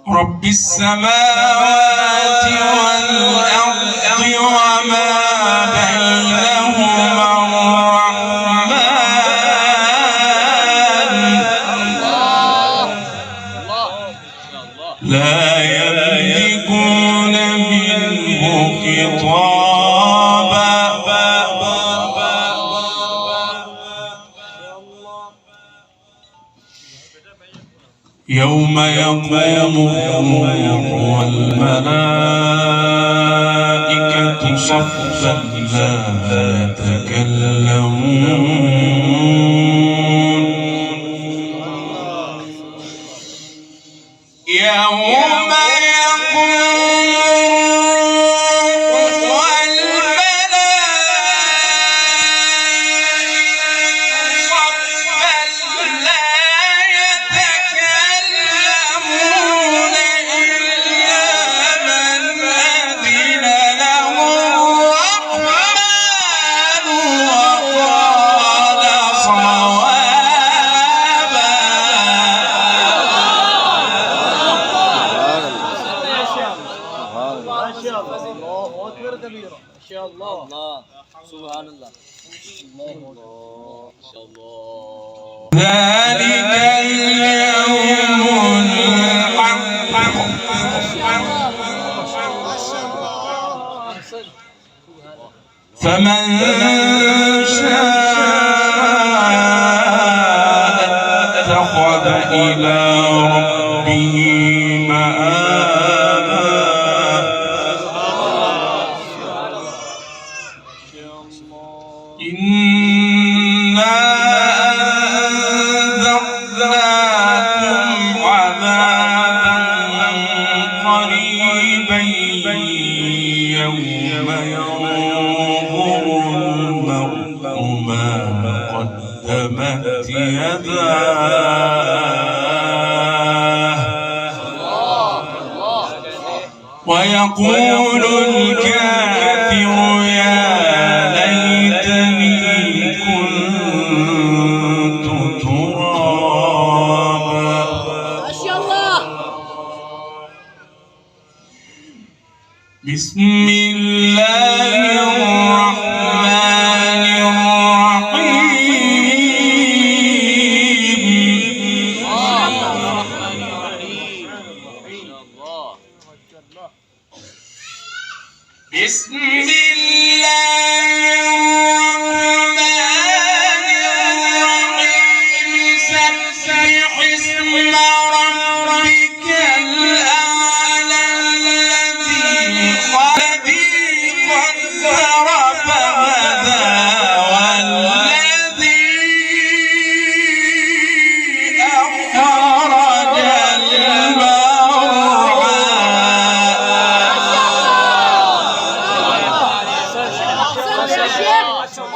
رب السماوات والأرض وما بينهما الرحمن لا يملكون منه خطابا يوم يقوم الروح والملائكة صفا لا يتكلمون يوم ذلك اليوم الحق فمن شاء اتخذ إلى ربه مآبا إنا أنذرناكم عذابا قريبا يوم ينظر المرء ما قدمت يداه ويقول الكافر يا ليتني كنت ترابا ما شاء الله. بسم الله الرحمن الرحيم بسم الله الرحمن الرحيم سبح اسم ربك الأعلى الذي قدر فهدى والذي أخرج المرعى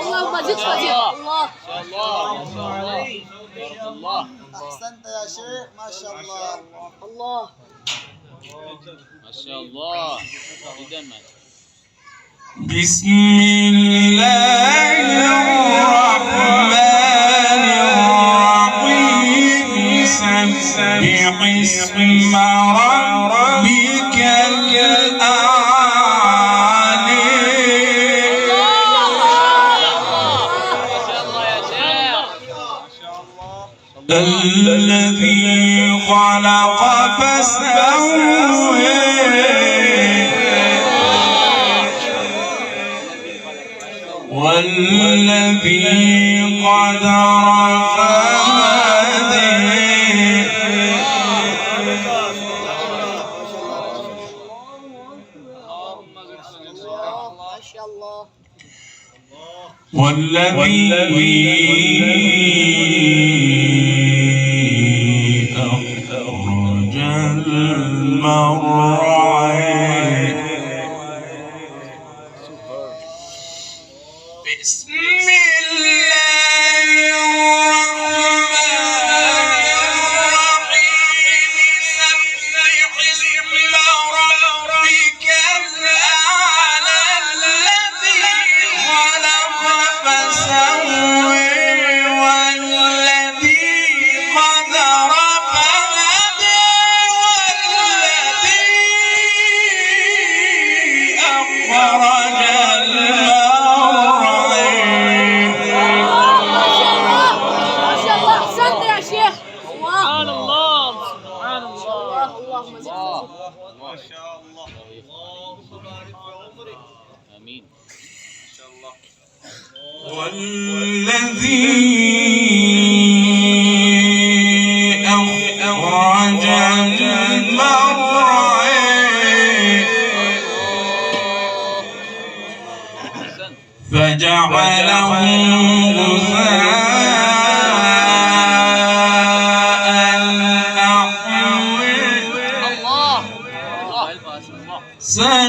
اللهم زد فزد. الله أحسنت يا شيخ ما شاء الله. الله ما شاء الله. بسم الله الرحمن الرحيم سبح اسم ربك الأعلى الذي خلق فسوى والذي قدر فهدى ما شاء الله. والذي أخرج المرعى بسم الله الرحمن الرحيم سبح اسم ربك الأعلى الذي خلق فسوى والذي قدر فهدى الله. ما شاء الله. اللهم بارك في عمرك. آمين. ما شاء الله. والذي أخرج المرعى فجعله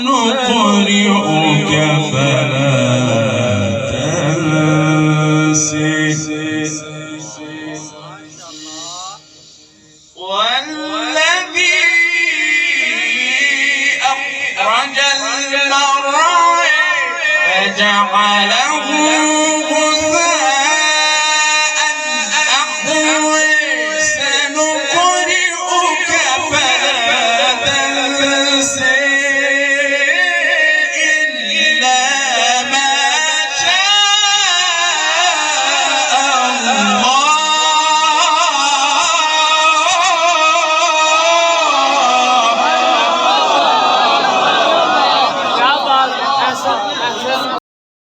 سنقرئك فلا تنسى والذي أخرج المرعى فجعله